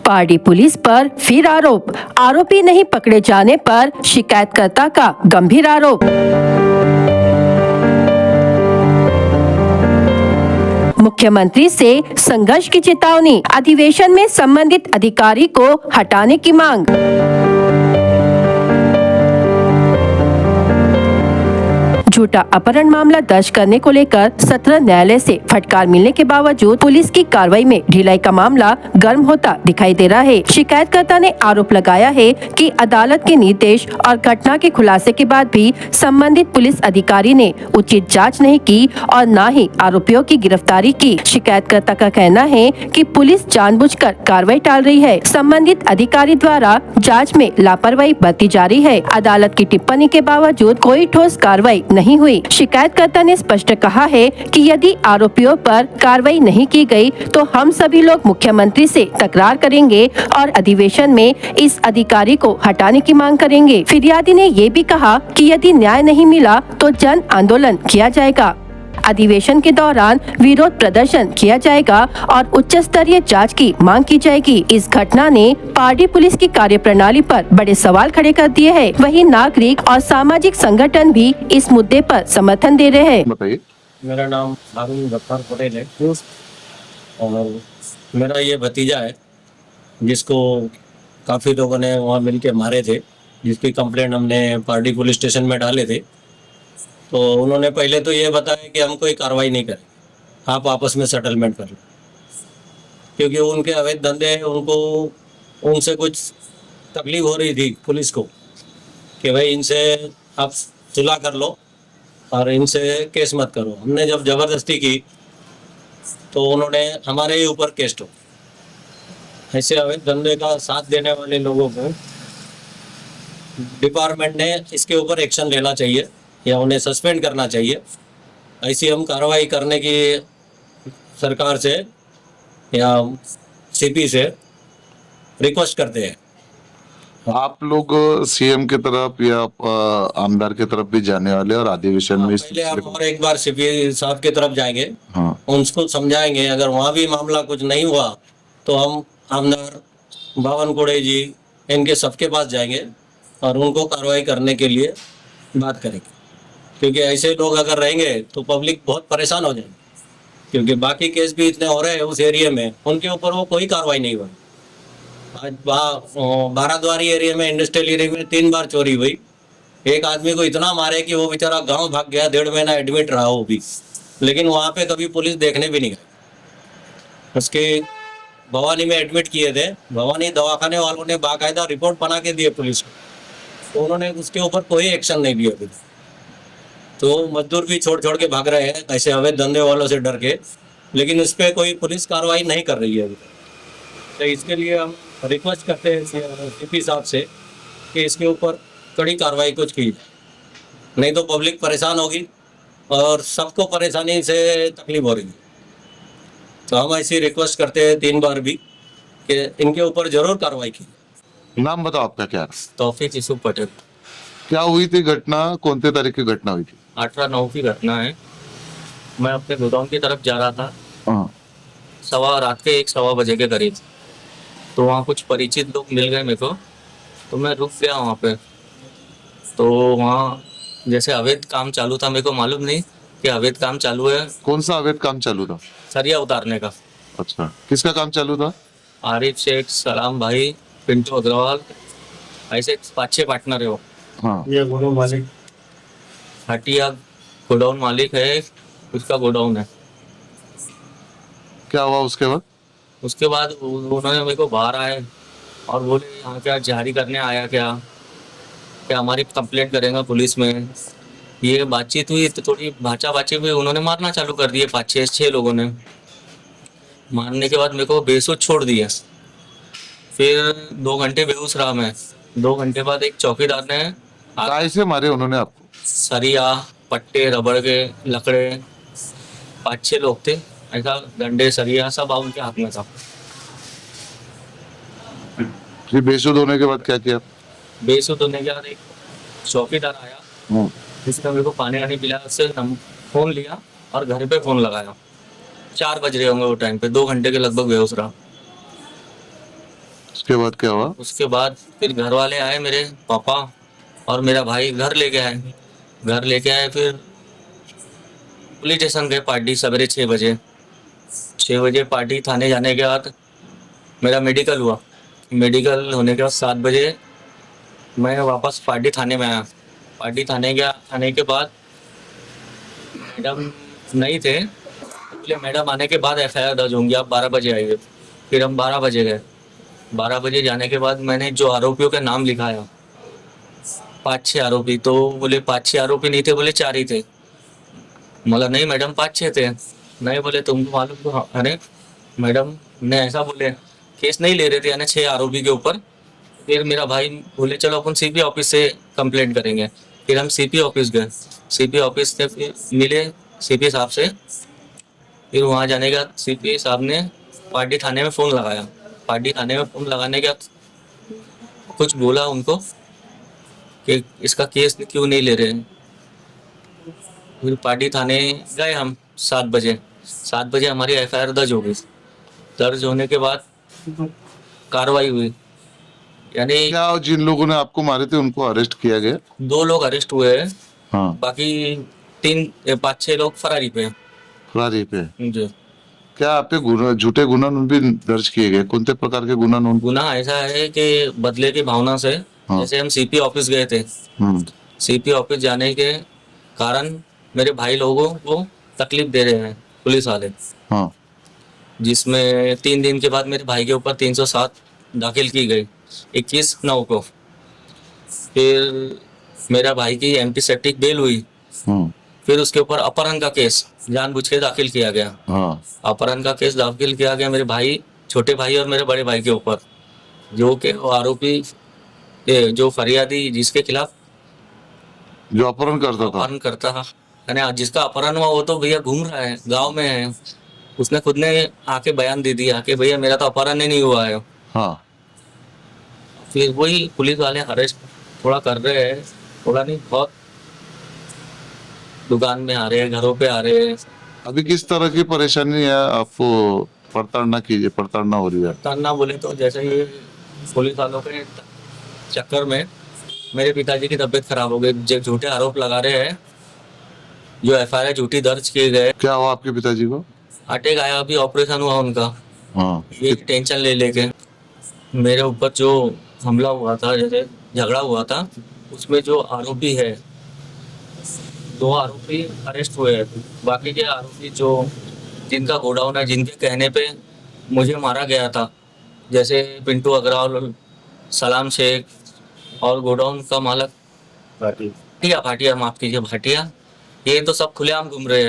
Pardi police पर फिर आरोप, आरोपी नहीं पकड़े जाने पर शिकायतकर्ता का गंभीर आरोप। मुख्यमंत्री से संघर्ष की चेतावनी, अधिवेशन में संबंधित अधिकारी को हटाने की मांग। झूठा अपहरण मामला दर्ज करने को लेकर सत्र न्यायालय से फटकार मिलने के बावजूद पुलिस की कार्रवाई में ढिलाई का मामला गर्म होता दिखाई दे रहा है। शिकायतकर्ता ने आरोप लगाया है कि अदालत के निर्देश और घटना के खुलासे के बाद भी संबंधित पुलिस अधिकारी ने उचित जांच नहीं की और न ही आरोपियों की गिरफ्तारी की। शिकायतकर्ता का कहना है कि पुलिस जानबूझकर कार्रवाई टाल रही है। संबंधित अधिकारी द्वारा जाँच में लापरवाही बरती जा रही है। अदालत की टिप्पणी के बावजूद कोई ठोस कार्रवाई नहीं हुई। शिकायतकर्ता ने स्पष्ट कहा है कि यदि आरोपियों पर कार्रवाई नहीं की गई तो हम सभी लोग मुख्यमंत्री से तकरार करेंगे और अधिवेशन में इस अधिकारी को हटाने की मांग करेंगे। फिरियादी ने ये भी कहा कि यदि न्याय नहीं मिला तो जन आंदोलन किया जाएगा। अधिवेशन के दौरान विरोध प्रदर्शन किया जाएगा और उच्च स्तरीय जांच की मांग की जाएगी। इस घटना ने पारडी पुलिस की कार्यप्रणाली पर बड़े सवाल खड़े कर दिए हैं। वहीं नागरिक और सामाजिक संगठन भी इस मुद्दे पर समर्थन दे रहे हैं। बताइए। मेरा नाम हारून गफ्फार पटेल है और मेरा ये भतीजा है जिसको काफ़ी लोगों ने वहाँ मिलके मारे थे, जिसकी कंप्लेंट हमने पारडी पुलिस स्टेशन में डाले थे। तो उन्होंने पहले तो ये बताया कि हम कोई कार्रवाई नहीं करें, आप आपस में सेटलमेंट कर लो, क्योंकि उनके अवैध धंधे हैं, उनको उनसे कुछ तकलीफ हो रही थी पुलिस को कि भाई इनसे आप सुलह कर लो और इनसे केस मत करो। हमने जब ज़बरदस्ती की तो उन्होंने हमारे ही ऊपर केस ठोका। ऐसे अवैध धंधे का साथ देने वाले लोगों को डिपार्टमेंट ने इसके ऊपर एक्शन लेना चाहिए या उन्हें सस्पेंड करना चाहिए। ऐसी हम कार्रवाई करने की सरकार से या सीपी से रिक्वेस्ट करते हैं। आप लोग सीएम की तरफ या आमदार की तरफ भी जाने वाले और अधिवेशन में पहले हम और एक बार सीपी साहब की तरफ जाएंगे, हाँ। उनको समझाएंगे। अगर वहाँ भी मामला कुछ नहीं हुआ तो हम आमदार बावनकुड़े जी इनके सबके पास जाएंगे और उनको कार्रवाई करने के लिए बात करेंगे, क्योंकि ऐसे लोग अगर रहेंगे तो पब्लिक बहुत परेशान हो जाएगी। क्योंकि बाकी केस भी इतने हो रहे हैं उस एरिया में, उनके ऊपर वो कोई कार्रवाई नहीं हुई। आज बाराद्वारी एरिया में, इंडस्ट्रियल एरिया में 3 बार चोरी हुई। एक आदमी को इतना मारे कि वो बेचारा गांव भाग गया, 1.5 महीना एडमिट रहा वो भी, लेकिन वहाँ पे कभी पुलिस देखने भी नहीं गई। उसके भवानी में एडमिट किए थे, भवानी दवाखाने वालों ने बाकायदा रिपोर्ट बना के दिए पुलिस को, तो उन्होंने उसके ऊपर कोई एक्शन नहीं लिया अभी। तो मजदूर भी छोड़ के भाग रहे हैं ऐसे अवैध धंधे वालों से डर के, लेकिन उस पर कोई पुलिस कार्रवाई नहीं कर रही है अभी। तो इसके लिए हम रिक्वेस्ट करते हैं सीपी साहब से कि इसके ऊपर कड़ी कार्रवाई कुछ की जाए, नहीं तो पब्लिक परेशान होगी और सबको परेशानी से तकलीफ हो रही है। तो हम ऐसी रिक्वेस्ट करते हैं 3 बार भी कि इनके ऊपर जरूर कार्रवाई की। नाम बताओ आपका क्या? तौफीक यूसुफ पटेल। क्या हुई थी घटना, कौन से तारीख की घटना हुई थी? 18/9 की घटना है। मैं अपने गोदाम की तरफ जा रहा था, रात के 1-1:15 बजे के करीब। तो वहाँ कुछ परिचित लोग मिल गए मेरे को, तो मैं रुक गया वहाँ पे। तो वहाँ जैसे अवैध काम चालू था, मेरे को मालूम नहीं कि अवैध काम चालू है। कौन सा अवैध काम चालू था? सरिया उतारने का। अच्छा, किसका काम चालू था? आरिफ शेख, सलाम भाई, पिंटू अग्रवाल, ऐसे 5-6 पार्टनर है वो। हाँ। ये गोडाउन मालिक हटिया गोडाउन मालिक है, उसका गोडाउन है। क्या हुआ उसके बाद? उसके बाद उन्होंने मेरे को बाहर आए और बोले यहाँ क्या जारी करने आया, क्या हमारी कंप्लेंट करेगा पुलिस में। ये बातचीत हुई तो थोड़ी बाची हुई, उन्होंने मारना चालू कर दिए। 5-6 लोगों ने मारने के बाद मेरे को बेहोश छोड़ दिया। फिर 2 घंटे बेहोश रहा मैं। 2 घंटे बाद एक चौकीदार ने कैसे मारे उन्होंने आपको? सरिया, पट्टे, रबड़ के लकड़े, 5-6 लोग थे, ऐसा डंडे सरिया सब उनके हाथ में था। फिर बेसुध होने के बाद क्या किया? बेसुध होने के बाद एक चौकीदार आया, जिसने मेरे को पानी वानी पिलाया, उससे फोन लिया और घर पे फोन लगाया। 4 बज रहे होंगे वो टाइम पे। 2 घंटे के लगभग बेहोश रहा। उसके बाद क्या हुआ? उसके बाद फिर घर वाले आए, मेरे पापा और मेरा भाई घर लेके आए। घर लेके आए, फिर पुलिस स्टेशन गए पार्टी सवेरे 6 बजे। 6 बजे पार्टी थाने जाने के बाद मेरा मेडिकल हुआ। मेडिकल होने के बाद 7 बजे मैं वापस पार्टी थाने में आया। पार्टी थाने गया, आने के बाद मैडम नहीं थे, इसलिए मैडम आने के बाद FIR दर्ज होंगी, आप 12 बजे आइए। फिर हम 12 बजे गए। 12 बजे जाने के बाद मैंने जो आरोपियों के नाम लिखाया, 5-6 आरोपी, तो बोले 5-6 आरोपी नहीं थे, बोले 4 ही थे। बोला नहीं मैडम 5-6 थे। नहीं, बोले तुमको मालूम तो हाँ। अरे मैडम ने ऐसा बोले, केस नहीं ले रहे थे यानी 6 आरोपी के ऊपर। फिर मेरा भाई बोले चलो अपन CP ऑफिस से कंप्लेंट करेंगे। फिर हम CP ऑफिस गए। CP ऑफिस से फिर मिले CP साहब से। फिर वहाँ जाने के बाद CP साहब ने पार्टी थाने में फ़ोन लगाया। पार्टी थाने में फ़ोन लगाने के बाद कुछ बोला उनको कि इसका केस क्यों नहीं ले रहे। फिर पार्टी थाने गए हम 7 बजे। 7 बजे हमारी FIR दर्ज हो गई। दर्ज होने के बाद कार्रवाई हुई, यानी क्या जिन लोगों ने आपको मारे थे उनको अरेस्ट किया गया? 2 लोग अरेस्ट हुए हैं, हाँ, बाकी 5-6 लोग फरारी पे हैं। फरारी पे। जी। क्या आप पे झूठे गुना नोट भी दर्ज किए गए? कौन से प्रकार के गुना नोट? गुनाह ऐसा है कि बदले की भावना से, हाँ। जैसे हम CP ऑफिस गए थे। CP ऑफिस जाने के कारण मेरे भाई लोगों को तकलीफ दे रहे हैं पुलिस वाले, हाँ, जिसमें 3 दिन के बाद मेरे भाई के ऊपर 307 दाखिल की गई 21/9 को। फिर मेरा भाई की एंटीसेप्टिक बेल हुई। फिर उसके ऊपर अपहरण का केस जानबूझ के दाखिल किया गया। हाँ, अपहरण का केस दाखिल किया गया मेरे भाई, छोटे भाई और मेरे बड़े भाई के ऊपर, जो कि आरोपी जो फरियादी जिसके खिलाफ जो अपहरण करता था। अपहरण करता था, यानी जिसका अपहरण हुआ वो तो भैया घूम रहा है, गांव में है। उसने खुद ने आके बयान दे दिया कि भैया मेरा तो अपहरण ही नहीं हुआ है। हाँ, फिर वही पुलिस वाले अरेस्ट थोड़ा कर रहे हैं, थोड़ा नहीं बहुत, दुकान में आ रहे हैं, घरों पे आ रहे हैं। अभी किस तरह की परेशानी है आपको? प्रताड़ना हो रही है? ताना बोले तो जैसे ये पुलिस वालों के चक्कर में मेरे पिताजी की तबीयत खराब हो गई। जो झूठे आरोप लगा रहे हैं, जो FIR झूठी दर्ज किए गए। क्या हुआ आपके पिताजी को? अटैक आया, अभी ऑपरेशन हुआ उनका। हाँ, ये टेंशन ले लेके मेरे ऊपर जो हमला हुआ था, जैसे झगड़ा हुआ था, उसमें जो आरोपी है, 2 आरोपी अरेस्ट हुए हैं। बाकी के आरोपी जो जिनका गोडाउन है, जिनके कहने पे मुझे मारा गया था, जैसे पिंटू अग्रवाल, सलाम शेख और गोडाउन का मालक भाटिया, माफ कीजिए भाटिया, ये तो सब खुलेआम घूम रहे हैं।